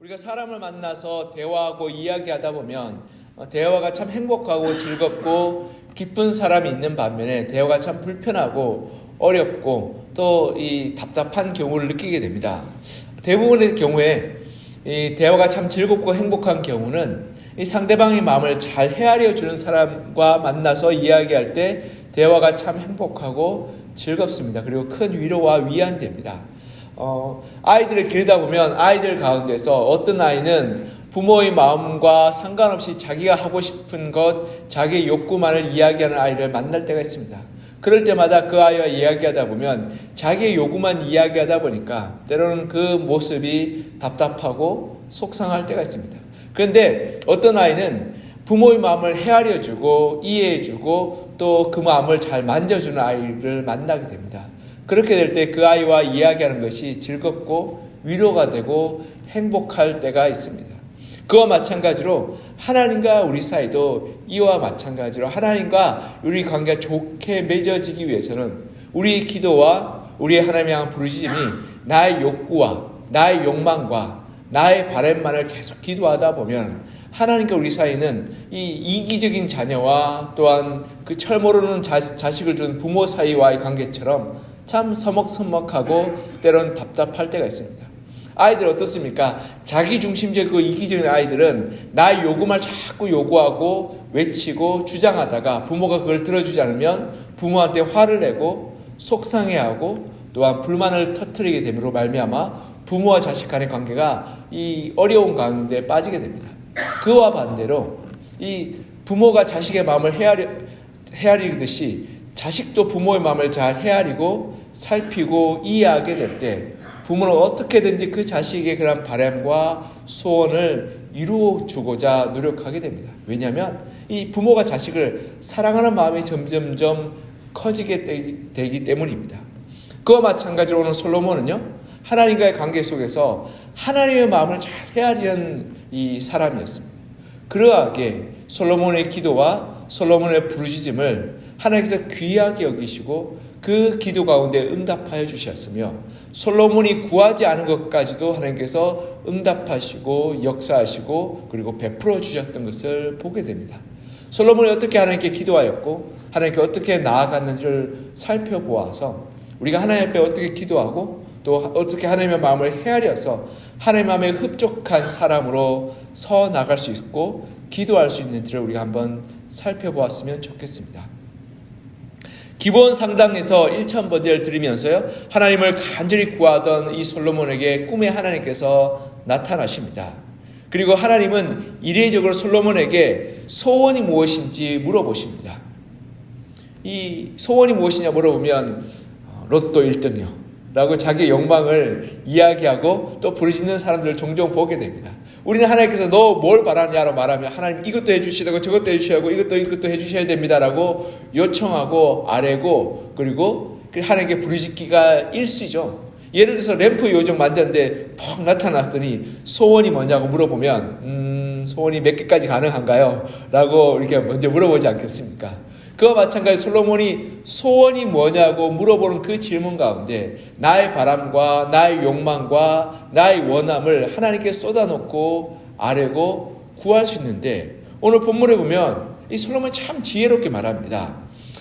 우리가 사람을 만나서 대화하고 이야기하다 보면 대화가 참 행복하고 즐겁고 기쁜 사람이 있는 반면에 대화가 참 불편하고 어렵고 또 이 답답한 경우를 느끼게 됩니다. 대부분의 경우에 이 대화가 참 즐겁고 행복한 경우는 이 상대방의 마음을 잘 헤아려 주는 사람과 만나서 이야기할 때 대화가 참 행복하고 즐겁습니다. 그리고 큰 위로와 위안이 됩니다. 아이들을 기르다 보면 아이들 가운데서 어떤 아이는 부모의 마음과 상관없이 자기가 하고 싶은 것, 자기의 욕구만을 이야기하는 아이를 만날 때가 있습니다. 그럴 때마다 그 아이와 이야기하다 보면 자기의 요구만 이야기하다 보니까 때로는 그 모습이 답답하고 속상할 때가 있습니다. 그런데 어떤 아이는 부모의 마음을 헤아려주고 이해해주고 또 그 마음을 잘 만져주는 아이를 만나게 됩니다. 그렇게 될 때 그 아이와 이야기하는 것이 즐겁고 위로가 되고 행복할 때가 있습니다. 그와 마찬가지로 하나님과 우리 사이도 이와 마찬가지로 하나님과 우리 관계가 좋게 맺어지기 위해서는 우리의 기도와 우리의 하나님을 향한 부르짖음이 나의 욕구와 나의 욕망과 나의 바람만을 계속 기도하다 보면 하나님과 우리 사이는 이 이기적인 자녀와 또한 그 철 모르는 자식을 둔 부모 사이와의 관계처럼 참 서먹서먹하고 때론 답답할 때가 있습니다. 아이들 어떻습니까? 자기중심적이고 이기적인 아이들은 나의 요구만 자꾸 요구하고 외치고 주장하다가 부모가 그걸 들어주지 않으면 부모한테 화를 내고 속상해하고 또한 불만을 터뜨리게 됨으로 말미암아 부모와 자식 간의 관계가 이 어려운 가운데 빠지게 됩니다. 그와 반대로 이 부모가 자식의 마음을 헤아리듯이 자식도 부모의 마음을 잘 헤아리고 살피고 이해하게 될 때 부모는 어떻게든지 그 자식의 그런 바람과 소원을 이루어 주고자 노력하게 됩니다. 왜냐하면 이 부모가 자식을 사랑하는 마음이 점점점 커지게 되기 때문입니다. 그와 마찬가지로 오늘 솔로몬은요, 하나님과의 관계 속에서 하나님의 마음을 잘 헤아리는 이 사람이었습니다. 그러하게 솔로몬의 기도와 솔로몬의 부르짖음을 하나님께서 귀하게 여기시고 그 기도 가운데 응답하여 주셨으며 솔로몬이 구하지 않은 것까지도 하나님께서 응답하시고 역사하시고 그리고 베풀어 주셨던 것을 보게 됩니다. 솔로몬이 어떻게 하나님께 기도하였고 하나님께 어떻게 나아갔는지를 살펴보아서 우리가 하나님 앞에 어떻게 기도하고 또 어떻게 하나님의 마음을 헤아려서 하나님의 마음에 흡족한 사람으로 서 나갈 수 있고 기도할 수 있는지를 우리가 한번 살펴보았으면 좋겠습니다. 기본 상당에서 1,000번제를 드리면서요, 하나님을 간절히 구하던 이 솔로몬에게 꿈에 하나님께서 나타나십니다. 그리고 하나님은 이례적으로 솔로몬에게 소원이 무엇인지 물어보십니다. 이 소원이 무엇이냐 물어보면 로또 1등이요 라고 자기의 욕망을 이야기하고 또 부르짖는 사람들을 종종 보게 됩니다. 우리는 하나님께서 너 뭘 바라냐고 말하면 하나님 이것도 해주시라고 저것도 해주시라고 이것도 해주셔야 됩니다라고 요청하고 아뢰고 그리고 하나님께 부르짖기가 일시죠. 예를 들어서 램프 요정 만졌는데 퍽 나타났더니 소원이 뭐냐고 물어보면 소원이 몇 개까지 가능한가요? 라고 이렇게 먼저 물어보지 않겠습니까? 그와 마찬가지 솔로몬이 소원이 뭐냐고 물어보는 그 질문 가운데 나의 바람과 나의 욕망과 나의 원함을 하나님께 쏟아놓고 아뢰고 구할 수 있는데 오늘 본문에 보면 이 솔로몬이 참 지혜롭게 말합니다.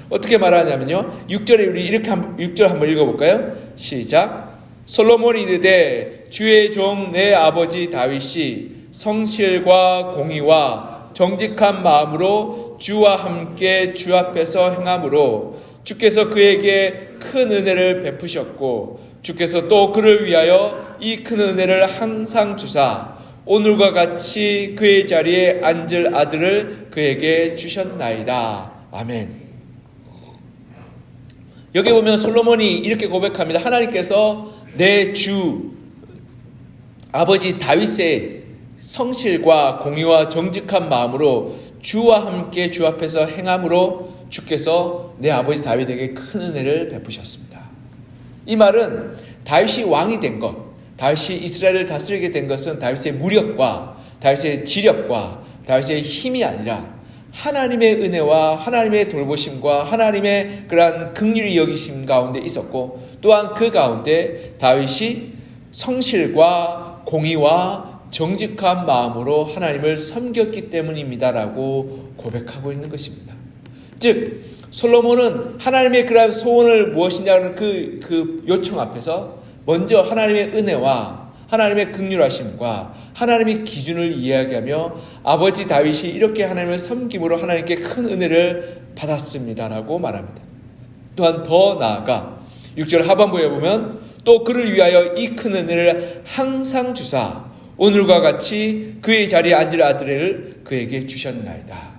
어떻게 말하냐면요, 6절에 우리 이렇게 6절 한번 읽어볼까요? 시작. 솔로몬이 이르되 주의 종 내 아버지 다윗이 성실과 공의와 정직한 마음으로 주와 함께 주 앞에서 행함으로 주께서 그에게 큰 은혜를 베푸셨고 주께서 또 그를 위하여 이 큰 은혜를 항상 주사 오늘과 같이 그의 자리에 앉을 아들을 그에게 주셨나이다. 아멘. 여기 보면 솔로몬이 이렇게 고백합니다. 하나님께서 내 주 아버지 다윗의 성실과 공의와 정직한 마음으로 주와 함께 주 앞에서 행함으로 주께서 내 아버지 다윗에게 큰 은혜를 베푸셨습니다. 이 말은 다윗이 왕이 된 것, 다윗이 이스라엘을 다스리게 된 것은 다윗의 무력과 다윗의 지력과 다윗의 힘이 아니라 하나님의 은혜와 하나님의 돌보심과 하나님의 그러한 긍휼히 여기심 가운데 있었고 또한 그 가운데 다윗이 성실과 공의와 정직한 마음으로 하나님을 섬겼기 때문입니다라고 고백하고 있는 것입니다. 즉 솔로몬은 하나님의 그러한 소원을 무엇이냐는 그 요청 앞에서 먼저 하나님의 은혜와 하나님의 긍휼하심과 하나님의 기준을 이야기하며 아버지 다윗이 이렇게 하나님을 섬김으로 하나님께 큰 은혜를 받았습니다라고 말합니다. 또한 더 나아가 6절 하반부에 보면 또 그를 위하여 이 큰 은혜를 항상 주사 오늘과 같이 그의 자리에 앉을 아들을 그에게 주셨나이다.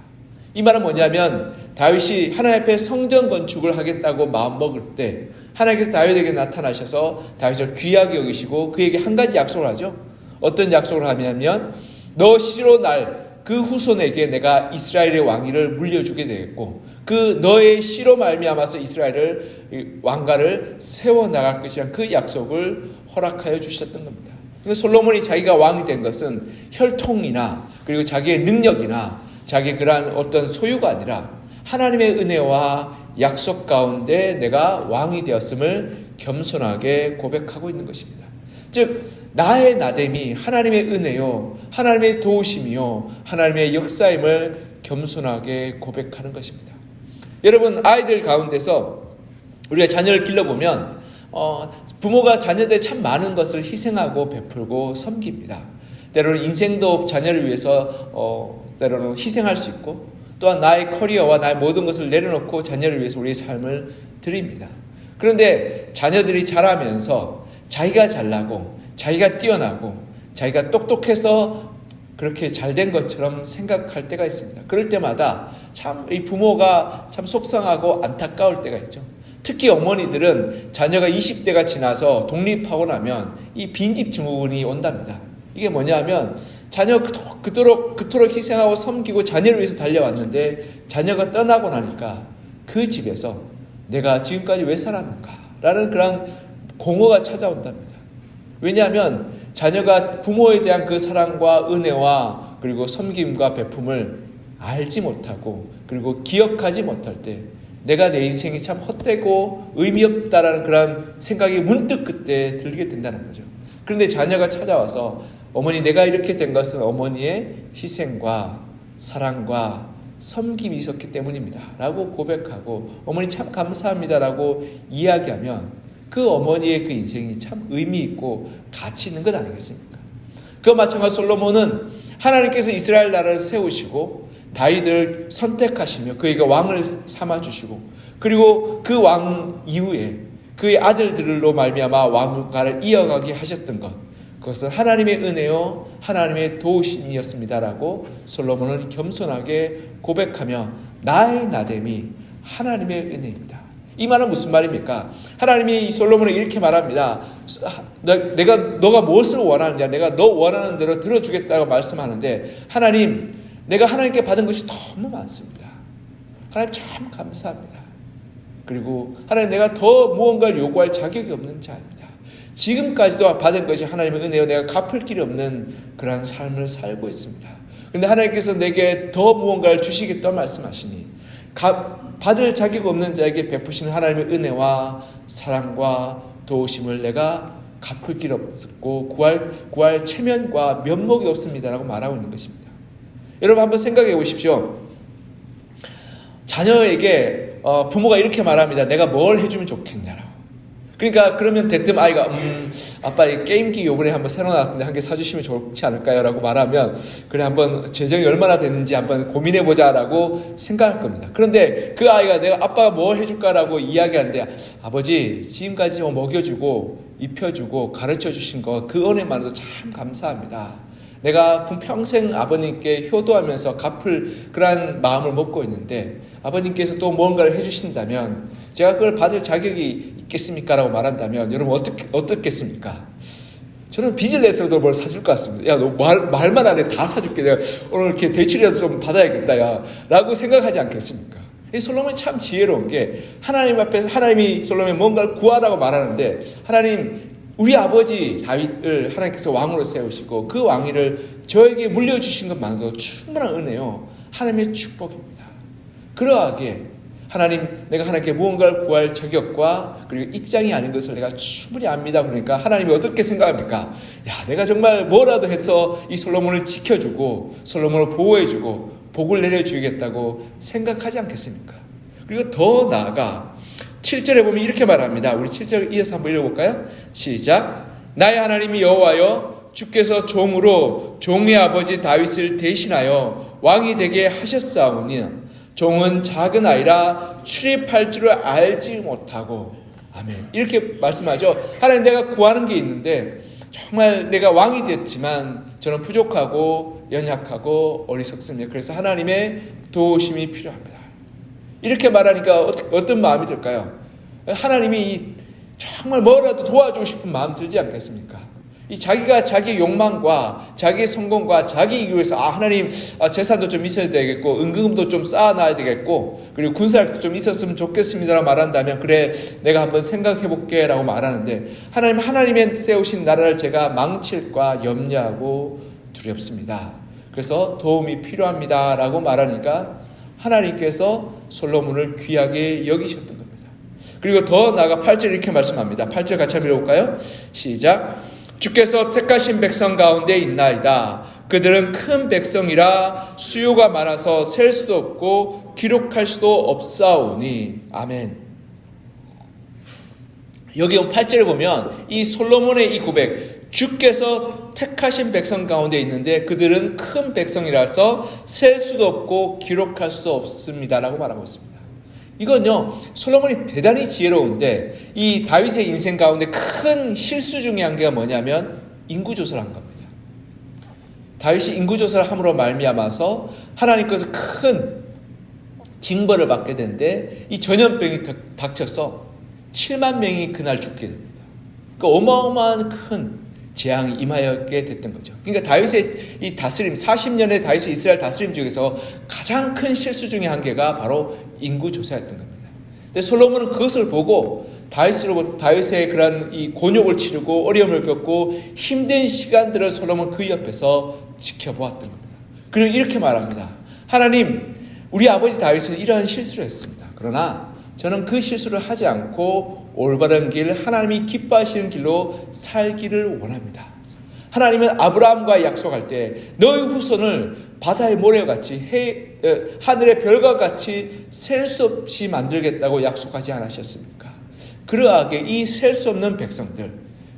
이 말은 뭐냐면 다윗이 하나님 앞에 성전 건축을 하겠다고 마음먹을 때 하나님께서 다윗에게 나타나셔서 다윗을 귀하게 여기시고 그에게 한 가지 약속을 하죠. 어떤 약속을 하냐면 너 시로 날 그 후손에게 내가 이스라엘의 왕위를 물려주게 되겠고 그 너의 시로 말미암아서 이스라엘을 왕가를 세워나갈 것이란 그 약속을 허락하여 주셨던 겁니다. 그러니까 솔로몬이 자기가 왕이 된 것은 혈통이나 그리고 자기의 능력이나 자기의 그러한 어떤 소유가 아니라 하나님의 은혜와 약속 가운데 내가 왕이 되었음을 겸손하게 고백하고 있는 것입니다. 즉 나의 나됨이 하나님의 은혜요 하나님의 도우심이요 하나님의 역사임을 겸손하게 고백하는 것입니다. 여러분 아이들 가운데서 우리가 자녀를 길러보면 부모가 자녀들에 참 많은 것을 희생하고 베풀고 섬깁니다. 때로는 인생도 자녀를 위해서 때로는 희생할 수 있고 또한 나의 커리어와 나의 모든 것을 내려놓고 자녀를 위해서 우리의 삶을 드립니다. 그런데 자녀들이 자라면서 자기가 잘나고 자기가 뛰어나고 자기가 똑똑해서 그렇게 잘된 것처럼 생각할 때가 있습니다. 그럴 때마다 참 이 부모가 참 속상하고 안타까울 때가 있죠. 특히 어머니들은 자녀가 20대가 지나서 독립하고 나면 이 빈집 증후군이 온답니다. 이게 뭐냐면 자녀 그토록 희생하고 섬기고 자녀를 위해서 달려왔는데 자녀가 떠나고 나니까 그 집에서 내가 지금까지 왜 살았는가 라는 그런 공허가 찾아온답니다. 왜냐하면 자녀가 부모에 대한 그 사랑과 은혜와 그리고 섬김과 베품을 알지 못하고 그리고 기억하지 못할 때 내가 내 인생이 참 헛되고 의미 없다라는 그런 생각이 문득 그때 들게 된다는 거죠. 그런데 자녀가 찾아와서 어머니 내가 이렇게 된 것은 어머니의 희생과 사랑과 섬김이 있었기 때문입니다 라고 고백하고 어머니 참 감사합니다 라고 이야기하면 그 어머니의 그 인생이 참 의미 있고 가치 있는 것 아니겠습니까? 그와 마찬가지로 솔로몬은 하나님께서 이스라엘 나라를 세우시고 다윗을 선택하시며 그에게 왕을 삼아주시고 그리고 그 왕 이후에 그의 아들들로 말미암아 왕가를 이어가게 하셨던 것 그것은 하나님의 은혜요 하나님의 도우심이었습니다라고 솔로몬은 겸손하게 고백하며 나의 나됨이 하나님의 은혜입니다. 이 말은 무슨 말입니까? 하나님이 솔로몬에게 이렇게 말합니다. 너가 무엇을 원하느냐 내가 너 원하는 대로 들어주겠다고 말씀하는데 하나님 내가 하나님께 받은 것이 너무 많습니다. 하나님 참 감사합니다. 그리고 하나님 내가 더 무언가를 요구할 자격이 없는 자입니다. 지금까지도 받은 것이 하나님의 은혜요 내가 갚을 길이 없는 그러한 삶을 살고 있습니다. 그런데 하나님께서 내게 더 무언가를 주시겠다고 말씀하시니 받을 자격 없는 자에게 베푸시는 하나님의 은혜와 사랑과 도우심을 내가 갚을 길 없었고 구할 체면과 면목이 없습니다라고 말하고 있는 것입니다. 여러분 한번 생각해 보십시오. 자녀에게 부모가 이렇게 말합니다. 내가 뭘 해주면 좋겠냐라고. 그러니까 그러면 대뜸 아이가 아빠 이 게임기 요번에 한번 새로 나왔는데 한 개 사주시면 좋지 않을까요? 라고 말하면 그래 한번 재정이 얼마나 됐는지 한번 고민해보자 라고 생각할 겁니다. 그런데 그 아이가 내가 아빠가 뭘 해줄까라고 이야기하는데 아버지 지금까지 먹여주고 입혀주고 가르쳐주신 거 그 은혜만으로도 참 감사합니다. 내가 평생 아버님께 효도하면서 갚을 그러한 마음을 먹고 있는데 아버님께서 또 무언가를 해주신다면 제가 그걸 받을 자격이 있겠습니까? 라고 말한다면 여러분 어떻겠습니까? 저는 빚을 내서도 뭘 사줄 것 같습니다. 야, 너 말만 안 해. 다 사줄게. 내가 오늘 이렇게 대출이라도 좀 받아야겠다. 야. 라고 생각하지 않겠습니까? 이 솔로몬이 참 지혜로운 게 하나님 앞에 하나님이 솔로몬이 뭔가를 구하라고 말하는데 하나님 우리 아버지 다윗을 하나님께서 왕으로 세우시고 그 왕위를 저에게 물려주신 것만으로도 충분한 은혜요. 하나님의 축복입니다. 그러하게 하나님, 내가 하나님께 무언가를 구할 자격과 그리고 입장이 아닌 것을 내가 충분히 압니다. 그러니까 하나님이 어떻게 생각합니까? 야, 내가 정말 뭐라도 해서 이 솔로몬을 지켜주고 솔로몬을 보호해주고 복을 내려주겠다고 생각하지 않겠습니까? 그리고 더 나아가 7절에 보면 이렇게 말합니다. 우리 7절 이어서 한번 읽어볼까요? 시작. 나의 하나님이 여호와여, 주께서 종으로 종의 아버지 다윗을 대신하여 왕이 되게 하셨사오니 종은 작은 아이라 출입할 줄을 알지 못하고. 아멘. 이렇게 말씀하죠. 하나님, 내가 구하는 게 있는데 정말 내가 왕이 됐지만 저는 부족하고 연약하고 어리석습니다. 그래서 하나님의 도우심이 필요합니다. 이렇게 말하니까 어떤 마음이 들까요? 하나님이 정말 뭐라도 도와주고 싶은 마음 들지 않겠습니까? 이 자기가 자기 욕망과 자기 성공과 자기 이익을 위해서 하나님, 재산도 좀 있어야 되겠고 은금도 좀 쌓아놔야 되겠고 그리고 군사력도 좀 있었으면 좋겠습니다라고 말한다면, 그래 내가 한번 생각해볼게 라고 말하는데, 하나님의 세우신 나라를 제가 망칠까 염려하고 두렵습니다. 그래서 도움이 필요합니다 라고 말하니까 하나님께서 솔로몬을 귀하게 여기셨던 겁니다. 그리고 더 나아가 8절 이렇게 말씀합니다. 8절 같이 한번 읽어볼까요? 시작. 주께서 택하신 백성 가운데 있나이다. 그들은 큰 백성이라 수요가 많아서 셀 수도 없고 기록할 수도 없사오니. 아멘. 여기 8절에 보면 이 솔로몬의 이 고백, 주께서 택하신 백성 가운데 있는데 그들은 큰 백성이라서 셀 수도 없고 기록할 수 없습니다 라고 말하고 있습니다. 이건요, 솔로몬이 대단히 지혜로운데 이 다윗의 인생 가운데 큰 실수 중에 한 개가 뭐냐면 인구조사를 한 겁니다. 다윗이 인구조사를 함으로 말미암아서 하나님께서 큰 징벌을 받게 되는데 이 전염병이 닥쳐서 7만 명이 그날 죽게 됩니다. 그러니까 어마어마한 큰 재앙이 임하였게 됐던 거죠. 그러니까 다윗의 이 다스림, 40년의 다윗의 이스라엘 다스림 중에서 가장 큰 실수 중에 한 개가 바로 인구조사였던 겁니다. 근데 솔로몬은 그것을 보고 다윗의 그런 이 곤욕을 치르고 어려움을 겪고 힘든 시간들을 솔로몬 그 옆에서 지켜보았던 겁니다. 그리고 이렇게 말합니다. 하나님, 우리 아버지 다윗은 이러한 실수를 했습니다. 그러나 저는 그 실수를 하지 않고 올바른 길, 하나님이 기뻐하시는 길로 살기를 원합니다. 하나님은 아브라함과 약속할 때 너의 후손을 바다의 모래같이 하늘의 별과 같이 셀 수 없이 만들겠다고 약속하지 않으셨습니까? 그러하게 이 셀 수 없는 백성들,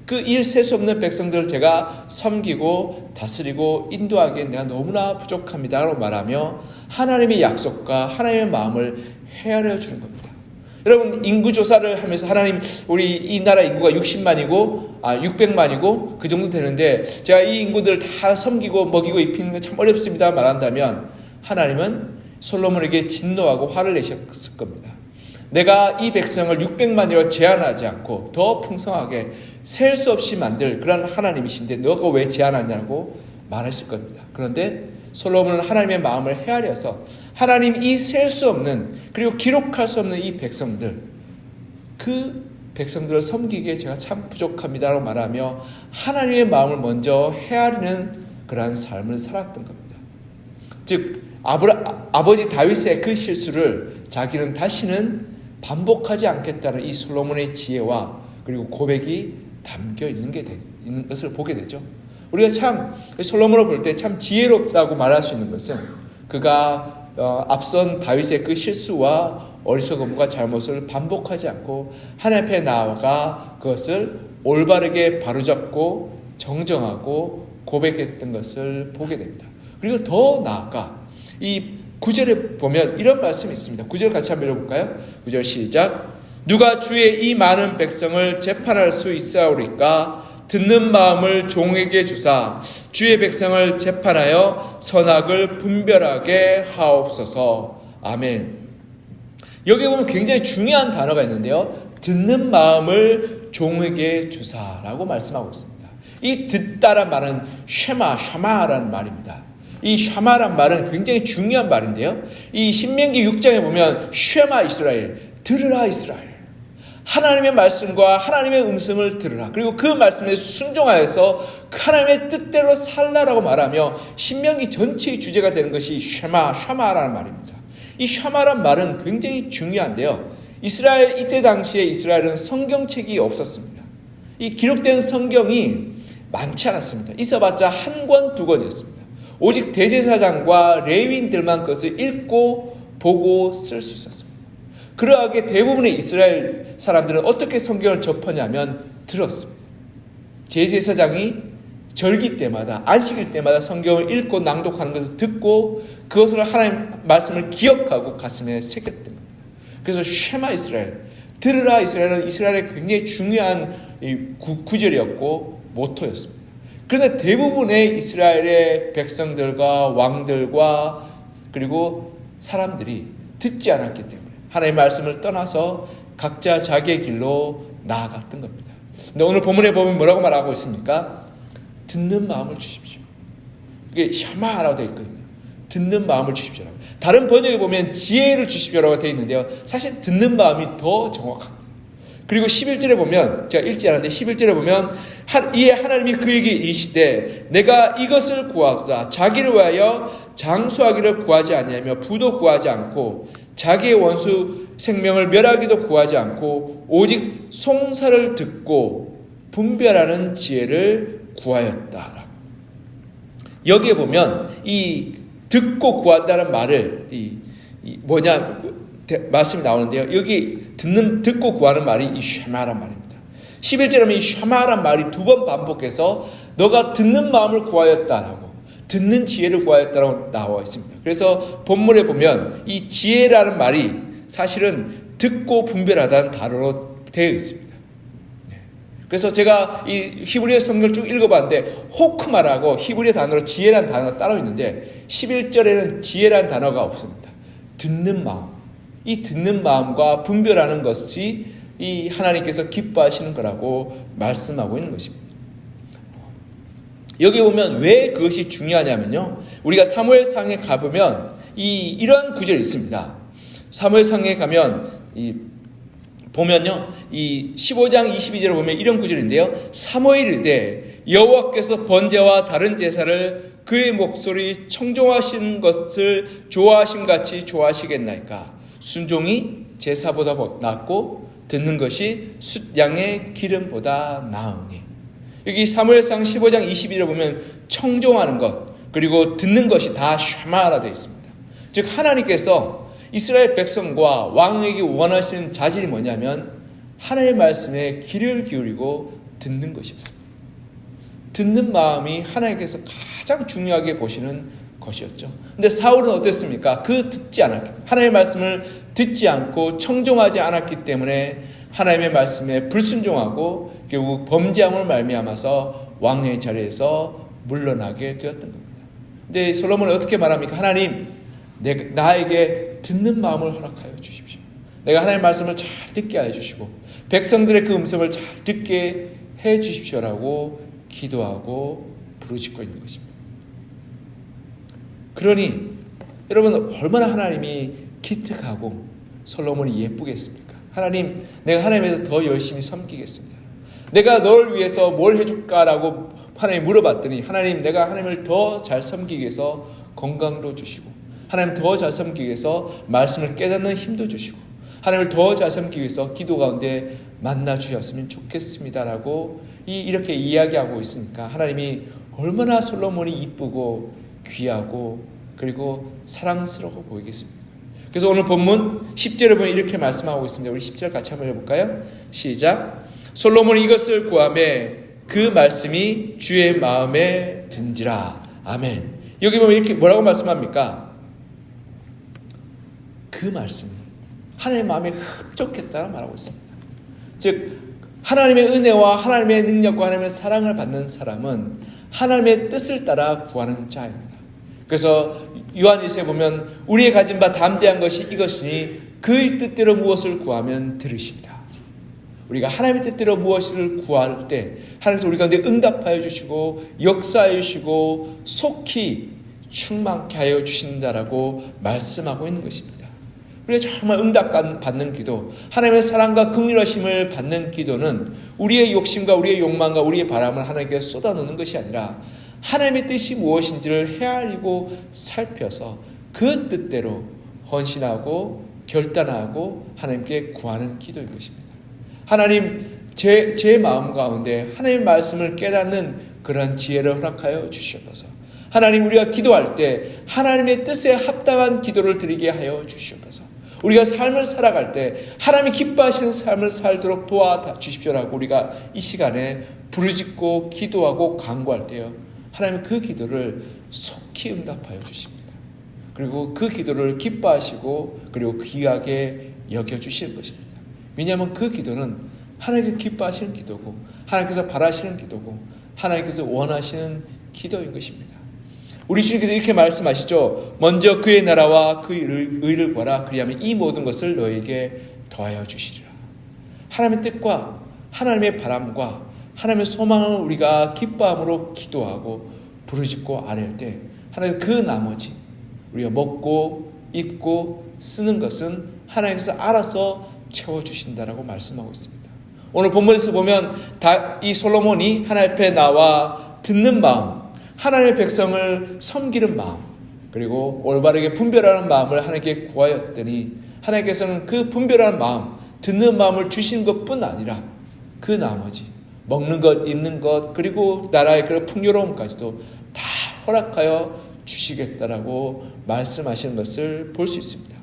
그 일 셀 수 없는 백성들을 제가 섬기고 다스리고 인도하기에 내가 너무나 부족합니다 라고 말하며 하나님의 약속과 하나님의 마음을 헤아려 주는 겁니다. 여러분, 인구조사를 하면서 하나님, 우리 이 나라 인구가 60만이고 600만이고 그 정도 되는데 제가 이 인구들을 다 섬기고 먹이고 입히는 건 참 어렵습니다 말한다면 하나님은 솔로몬에게 진노하고 화를 내셨을 겁니다. 내가 이 백성을 600만이라고 제한하지 않고 더 풍성하게 셀 수 없이 만들 그런 하나님이신데 너가 왜 제한하냐고 말했을 겁니다. 그런데 솔로몬은 하나님의 마음을 헤아려서 하나님, 이 셀 수 없는 그리고 기록할 수 없는 이 백성들, 그 백성들을 섬기기에 제가 참 부족합니다라고 말하며 하나님의 마음을 먼저 헤아리는 그러한 삶을 살았던 겁니다. 즉 아버지 다윗의 그 실수를 자기는 다시는 반복하지 않겠다는 이 솔로몬의 지혜와 그리고 고백이 담겨 있는 것을 보게 되죠. 우리가 참 솔로몬을 볼 때 참 지혜롭다고 말할 수 있는 것은 그가 앞선 다윗의 그 실수와 어리석음과 잘못을 반복하지 않고 하나님 앞에 나아가 그것을 올바르게 바로잡고 정정하고 고백했던 것을 보게 됩니다. 그리고 더 나아가 이 9절에 보면 이런 말씀이 있습니다. 9절 같이 한번 읽어볼까요? 9절 시작. 누가 주의 이 많은 백성을 재판할 수 있사오리까? 듣는 마음을 종에게 주사 주의 백성을 재판하여 선악을 분별하게 하옵소서. 아멘. 여기 보면 굉장히 중요한 단어가 있는데요, 듣는 마음을 종에게 주사라고 말씀하고 있습니다. 이 듣다란 말은 샤마라는 말입니다. 이 샤마란 말은 굉장히 중요한 말인데요, 이 신명기 6장에 보면 쉐마 이스라엘, 들으라 이스라엘, 하나님의 말씀과 하나님의 음성을 들으라, 그리고 그 말씀에 순종하여서 하나님의 뜻대로 살라라고 말하며 신명기 전체의 주제가 되는 것이 샤마라는 말입니다. 이 샤마란 말은 굉장히 중요한데요. 이때 당시에 이스라엘은 성경책이 없었습니다. 이 기록된 성경이 많지 않았습니다. 있어봤자 한 권, 두 권이었습니다. 오직 대제사장과 레위인들만 그것을 읽고 보고 쓸 수 있었습니다. 그러하게 대부분의 이스라엘 사람들은 어떻게 성경을 접하냐면 들었습니다. 대제사장이 절기 때마다, 안식일 때마다 성경을 읽고 낭독하는 것을 듣고 그것을 하나님 말씀을 기억하고 가슴에 새겼던 겁니다. 그래서 쉐마 이스라엘, 들으라 이스라엘은 이스라엘의 굉장히 중요한 구절이었고 모토였습니다. 그런데 대부분의 이스라엘의 백성들과 왕들과 그리고 사람들이 듣지 않았기 때문에 하나님의 말씀을 떠나서 각자 자기의 길로 나아갔던 겁니다. 근데 오늘 본문에 보면 뭐라고 말하고 있습니까? 듣는 마음을 주십시오. 이게 샤마라고 되어 있거든요. 듣는 마음을 주십시오라고. 다른 번역에 보면 지혜를 주십시오라고 되어 있는데요. 사실 듣는 마음이 더 정확합니다. 그리고 11절에 보면, 제가 읽지 않았는데 11절에 보면 이에 하나님이 그에게 이르시되 내가 이것을 구하도다. 자기를 위하여 장수하기를 구하지 아니하며 부도 구하지 않고 자기의 원수 생명을 멸하기도 구하지 않고 오직 송사를 듣고 분별하는 지혜를 구하였다. 여기에 보면 이 듣고 구한다는 말을 말씀이 나오는데요. 여기 듣고 구하는 말이 이 샤마란 말입니다. 11절에 보면 이 샤마란 말이 두 번 반복해서 너가 듣는 마음을 구하였다라고, 듣는 지혜를 구하였다라고 나와 있습니다. 그래서 본문에 보면 이 지혜라는 말이 사실은 듣고 분별하다는 단어로 되어 있습니다. 그래서 제가 이 히브리어 성경을 쭉 읽어봤는데 호크마라고 히브리어 단어로 지혜라는 단어가 따로 있는데 11절에는 지혜라는 단어가 없습니다. 듣는 마음, 이 듣는 마음과 분별하는 것이 이 하나님께서 기뻐하시는 거라고 말씀하고 있는 것입니다. 여기 보면 왜 그것이 중요하냐면요, 우리가 사무엘상에 가보면 이런 구절이 있습니다. 사무엘상에 가면 보면요, 이 15장 22절을 보면 이런 구절인데요. 사무엘이 이르되 여호와께서 번제와 다른 제사를 그의 목소리 청종하신 것을 좋아하신 같이 좋아하시겠나이까. 순종이 제사보다 낫고 듣는 것이 숫양의 기름보다 나으니. 여기 사무엘상 15장 22절을 보면 청종하는 것 그리고 듣는 것이 다 샤마라 되어 있습니다. 즉 하나님께서 이스라엘 백성과 왕에게 원하시는 자질이 뭐냐면 하나님의 말씀에 귀를 기울이고 듣는 것이었습니다. 듣는 마음이 하나님께서 가장 중요하게 보시는 것이었죠. 근데 사울은 어땠습니까? 하나님의 말씀을 듣지 않고 청종하지 않았기 때문에 하나님의 말씀에 불순종하고 결국 범죄함을 말미암아서 왕의 자리에서 물러나게 되었던 겁니다. 근데 솔로몬은 어떻게 말합니까? 하나님, 나에게 듣는 마음을 허락하여 주십시오. 내가 하나님의 말씀을 잘 듣게 해 주시고 백성들의 그 음성을 잘 듣게 해 주십시오라고 기도하고 부르짖고 있는 것입니다. 그러니 여러분, 얼마나 하나님이 기특하고 솔로몬이 예쁘겠습니까? 하나님, 내가 하나님에서 더 열심히 섬기겠습니다. 내가 널 위해서 뭘 해줄까라고 하나님 물어봤더니 하나님, 내가 하나님을 더 잘 섬기기 위해서 건강도 주시고 하나님 더 잘 섬기기 위해서 말씀을 깨닫는 힘도 주시고 하나님을 더 잘 섬기기 위해서 기도 가운데 만나 주셨으면 좋겠습니다라고 이렇게 이야기하고 있으니까 하나님이 얼마나 솔로몬이 이쁘고 귀하고 그리고 사랑스러워 보이겠습니까? 그래서 오늘 본문 10절에 보면 이렇게 말씀하고 있습니다. 우리 10절 같이 한번 해볼까요? 시작. 솔로몬이 이것을 구하매 그 말씀이 주의 마음에 든지라. 아멘. 여기 보면 이렇게 뭐라고 말씀합니까? 그 말씀이 하나님의 마음에 흡족했다고 말하고 있습니다. 즉 하나님의 은혜와 하나님의 능력과 하나님의 사랑을 받는 사람은 하나님의 뜻을 따라 구하는 자입니다. 그래서 요한일서에 보면 우리의 가진 바 담대한 것이 이것이니 그의 뜻대로 무엇을 구하면 들으십니다. 우리가 하나님의 뜻대로 무엇을 구할 때 하나님께서 우리 가운데 응답하여 주시고 역사하여 주시고 속히 충만케 하여 주신다라고 말씀하고 있는 것입니다. 우리가 정말 응답 받는 기도, 하나님의 사랑과 긍휼하심을 받는 기도는 우리의 욕심과 우리의 욕망과 우리의 바람을 하나님께 쏟아놓는 것이 아니라 하나님의 뜻이 무엇인지를 헤아리고 살펴서 그 뜻대로 헌신하고 결단하고 하나님께 구하는 기도인 것입니다. 하나님, 제 마음 가운데 하나님의 말씀을 깨닫는 그런 지혜를 허락하여 주시옵소서. 하나님, 우리가 기도할 때 하나님의 뜻에 합당한 기도를 드리게 하여 주시옵소서. 우리가 삶을 살아갈 때 하나님이 기뻐하시는 삶을 살도록 도와 주십시오라고 우리가 이 시간에 부르짖고 기도하고 간구할 때요, 하나님은 그 기도를 속히 응답하여 주십니다. 그리고 그 기도를 기뻐하시고 그리고 귀하게 여겨주시는 것입니다. 왜냐하면 그 기도는 하나님께서 기뻐하시는 기도고 하나님께서 바라시는 기도고 하나님께서 원하시는 기도인 것입니다. 우리 주님께서 이렇게 말씀하시죠. 먼저 그의 나라와 그의 의를 구하라. 그리하면 이 모든 것을 너에게 더하여 주시리라. 하나님의 뜻과 하나님의 바람과 하나님의 소망을 우리가 기뻐함으로 기도하고 부르짖고 아뢰을 때 하나님 그 나머지 우리가 먹고 입고 쓰는 것은 하나님께서 알아서 채워주신다라고 말씀하고 있습니다. 오늘 본문에서 보면 이 솔로몬이 하나님 앞에 나와 듣는 마음, 하나님의 백성을 섬기는 마음, 그리고 올바르게 분별하는 마음을 하나님께 구하였더니 하나님께서는 그 분별하는 마음, 듣는 마음을 주신 것뿐 아니라 그 나머지 먹는 것, 입는 것, 그리고 나라의 그런 풍요로움까지도 다 허락하여 주시겠다라고 말씀하시는 것을 볼 수 있습니다.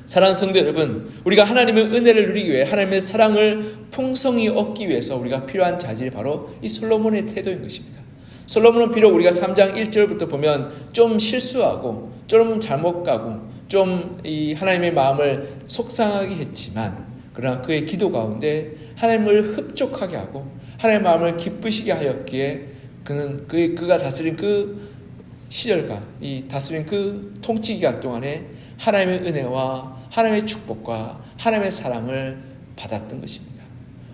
사랑하는 성도 여러분, 우리가 하나님의 은혜를 누리기 위해 하나님의 사랑을 풍성히 얻기 위해서 우리가 필요한 자질이 바로 이 솔로몬의 태도인 것입니다. 솔로몬은 비록 우리가 3장 1절부터 보면 좀 실수하고 좀 잘못 가고 좀 이 하나님의 마음을 속상하게 했지만 그러나 그의 기도 가운데 하나님을 흡족하게 하고 하나님의 마음을 기쁘시게 하였기에 그는 그가 다스린 그 시절과 이 다스린 그 통치 기간 동안에 하나님의 은혜와 하나님의 축복과 하나님의 사랑을 받았던 것입니다.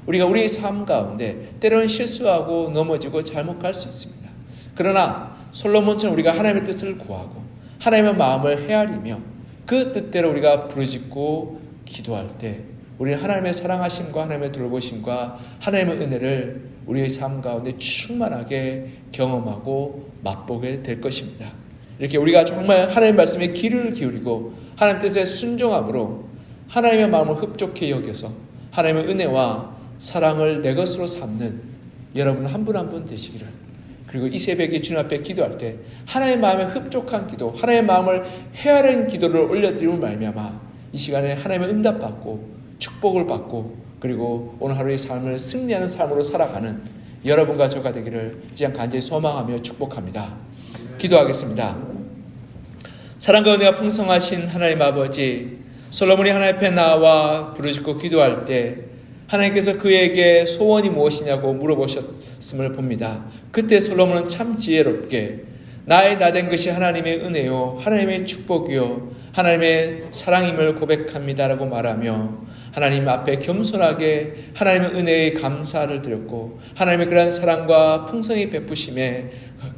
우리가 우리의 삶 가운데 때로는 실수하고 넘어지고 잘못 갈 수 있습니다. 그러나 솔로몬처럼 우리가 하나님의 뜻을 구하고 하나님의 마음을 헤아리며 그 뜻대로 우리가 부르짖고 기도할 때 우리는 하나님의 사랑하심과 하나님의 돌보심과 하나님의 은혜를 우리의 삶 가운데 충만하게 경험하고 맛보게 될 것입니다. 이렇게 우리가 정말 하나님의 말씀에 귀를 기울이고 하나님 뜻에 순종함으로 하나님의 마음을 흡족히 여겨서 하나님의 은혜와 사랑을 내 것으로 삼는 여러분 한 분 한 분 되시기를, 그리고 이 새벽에 주님 앞에 기도할 때 하나님의 마음에 흡족한 기도, 하나님의 마음을 헤아린 기도를 올려드림을 말미암아 이 시간에 하나님의 응답받고 축복을 받고 그리고 오늘 하루의 삶을 승리하는 삶으로 살아가는 여러분과 저가 되기를 지금 간절히 소망하며 축복합니다. 기도하겠습니다. 사랑과 은혜가 풍성하신 하나님 아버지, 솔로몬이 하나님 앞에 나와 부르짖고 기도할 때 하나님께서 그에게 소원이 무엇이냐고 물어보셨음을 봅니다. 그때 솔로몬은 참 지혜롭게 나의 나된 것이 하나님의 은혜요 하나님의 축복이요 하나님의 사랑임을 고백합니다라고 말하며 하나님 앞에 겸손하게 하나님의 은혜에 감사를 드렸고 하나님의 그러한 사랑과 풍성히 베푸심에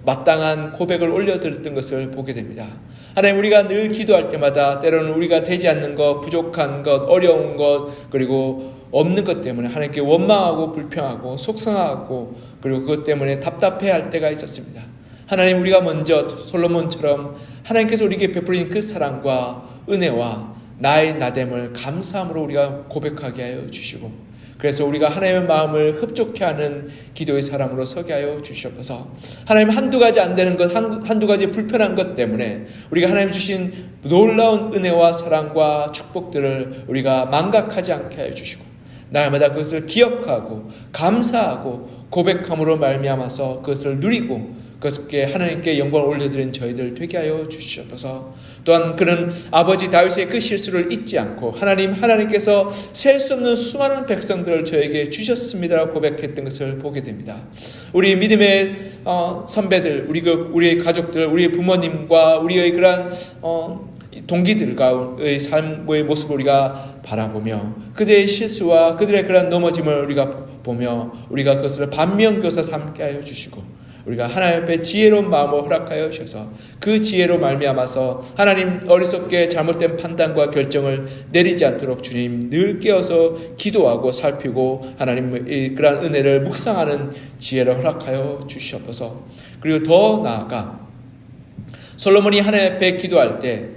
마땅한 고백을 올려드렸던 것을 보게 됩니다. 하나님, 우리가 늘 기도할 때마다 때로는 우리가 되지 않는 것, 부족한 것, 어려운 것, 그리고 없는 것 때문에 하나님께 원망하고 불평하고 속상하고 그리고 그것 때문에 답답해할 때가 있었습니다. 하나님, 우리가 먼저 솔로몬처럼 하나님께서 우리에게 베풀린 그 사랑과 은혜와 나의 나됨을 감사함으로 우리가 고백하게 하여 주시고, 그래서 우리가 하나님의 마음을 흡족해 하는 기도의 사람으로 서게 하여 주시옵소서. 하나님, 한두 가지 안 되는 것, 한두 가지 불편한 것 때문에 우리가 하나님 주신 놀라운 은혜와 사랑과 축복들을 우리가 망각하지 않게 하여 주시고 날마다 그것을 기억하고 감사하고 고백함으로 말미암아서 그것을 누리고 그것께 하나님께 영광을 올려드리는 저희들 되게 하여 주시옵소서. 또한 그는 아버지 다윗의 그 실수를 잊지 않고 하나님께서 셀 수 없는 수많은 백성들을 저에게 주셨습니다라고 고백했던 것을 보게 됩니다. 우리 믿음의 선배들, 우리의 가족들, 우리의 부모님과 우리의 그러한 동기들과의 삶의 모습을 우리가 바라보며 그들의 실수와 그들의 그런 넘어짐을 우리가 보며 우리가 그것을 반면교사 삼게 하여 주시고 우리가 하나님 앞에 지혜로운 마음을 허락하여 주셔서 그 지혜로 말미암아서 하나님 어리석게 잘못된 판단과 결정을 내리지 않도록 주님 늘 깨어서 기도하고 살피고 하나님의 그러한 은혜를 묵상하는 지혜를 허락하여 주시옵소서. 그리고 더 나아가 솔로몬이 하나님 앞에 기도할 때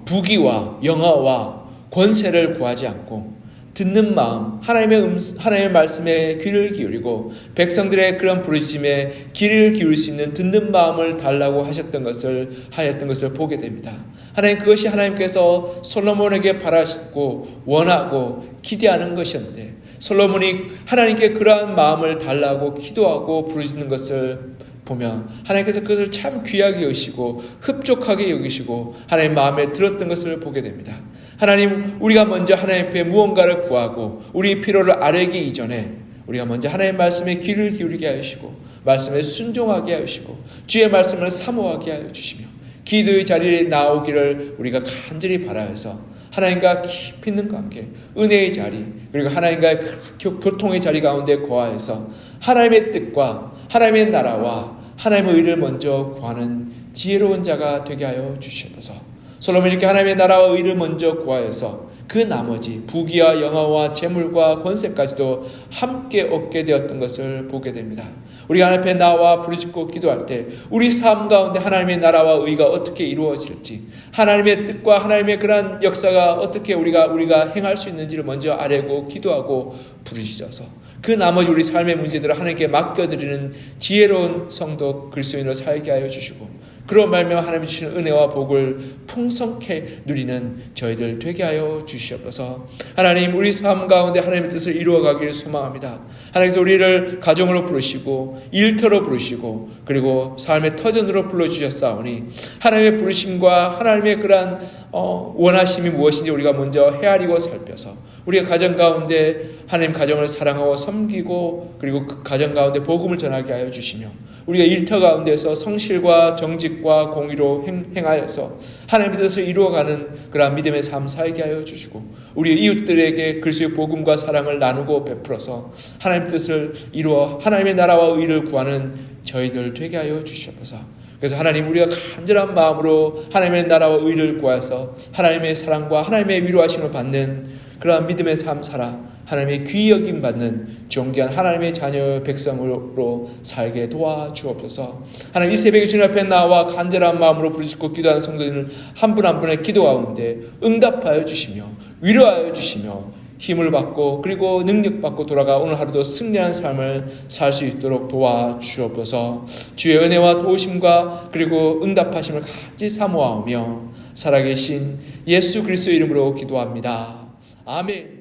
부귀와 영화와 권세를 구하지 않고 듣는 마음, 하나님의 말씀에 귀를 기울이고 백성들의 그런 부르짖음에 귀를 기울일 수 있는 듣는 마음을 달라고 하였던 것을 보게 됩니다. 하나님, 그것이 하나님께서 솔로몬에게 바라시고 원하고 기대하는 것이었는데, 솔로몬이 하나님께 그러한 마음을 달라고 기도하고 부르짖는 것을 보면 하나님께서 그것을 참 귀하게 여기시고 흡족하게 여기시고 하나님 마음에 들었던 것을 보게 됩니다. 하나님, 우리가 먼저 하나님 앞에 무언가를 구하고 우리 필요를 아뢰기 이전에 우리가 먼저 하나님의 말씀에 귀를 기울이게 하시고 말씀에 순종하게 하시고 주의 말씀을 사모하게 하여 주시며 기도의 자리에 나오기를 우리가 간절히 바라여서 하나님과 깊이 있는 관계, 은혜의 자리, 그리고 하나님과의 교통의 자리 가운데 거하여서 하나님의 뜻과 하나님의 나라와 하나님의 의를 먼저 구하는 지혜로운 자가 되게 하여 주시옵소서. 솔로몬이 이렇게 하나님의 나라와 의를 먼저 구하여서 그 나머지 부귀와 영화와 재물과 권세까지도 함께 얻게 되었던 것을 보게 됩니다. 우리가 하나님 앞에 나와 부르짖고 기도할 때 우리 삶 가운데 하나님의 나라와 의가 어떻게 이루어질지, 하나님의 뜻과 하나님의 그러한 역사가 어떻게 우리가 행할 수 있는지를 먼저 아뢰고 기도하고 부르짖어서 그 나머지 우리 삶의 문제들을 하나님께 맡겨드리는 지혜로운 성도 그리스도인으로 살게 하여 주시고, 그런 말미암아 하나님이 주시는 은혜와 복을 풍성케 누리는 저희들 되게 하여 주시옵소서. 하나님, 우리 삶 가운데 하나님의 뜻을 이루어가기를 소망합니다. 하나님께서 우리를 가정으로 부르시고 일터로 부르시고 그리고 삶의 터전으로 불러주셨사오니 하나님의 부르심과 하나님의 그러한 원하심이 무엇인지 우리가 먼저 헤아리고 살펴서 우리가 가정 가운데 하나님 가정을 사랑하고 섬기고 그리고 그 가정 가운데 복음을 전하게 하여 주시며 우리가 일터 가운데서 성실과 정직과 공의로 행하여서 하나님의 뜻을 이루어가는 그러한 믿음의 삶 살게 하여 주시고 우리 이웃들에게 그리스도의 복음과 사랑을 나누고 베풀어서 하나님의 뜻을 이루어 하나님의 나라와 의를 구하는 저희들 되게 하여 주시옵소서. 그래서 하나님, 우리가 간절한 마음으로 하나님의 나라와 의를 구해서 하나님의 사랑과 하나님의 위로하심을 받는 그러한 믿음의 삶 살아 하나님의 귀히 여김 받는 존귀한 하나님의 자녀 백성으로 살게 도와주옵소서. 하나님, 이 새벽에 주님 앞에 나와 간절한 마음으로 부르짖고 기도하는 성도들 한 분 한 분의 기도 가운데 응답하여 주시며 위로하여 주시며 힘을 받고 그리고 능력 받고 돌아가 오늘 하루도 승리한 삶을 살 수 있도록 도와주옵소서. 주의 은혜와 도우심과 그리고 응답하심을 간절히 사모하며 살아계신 예수 그리스도의 이름으로 기도합니다. 아멘.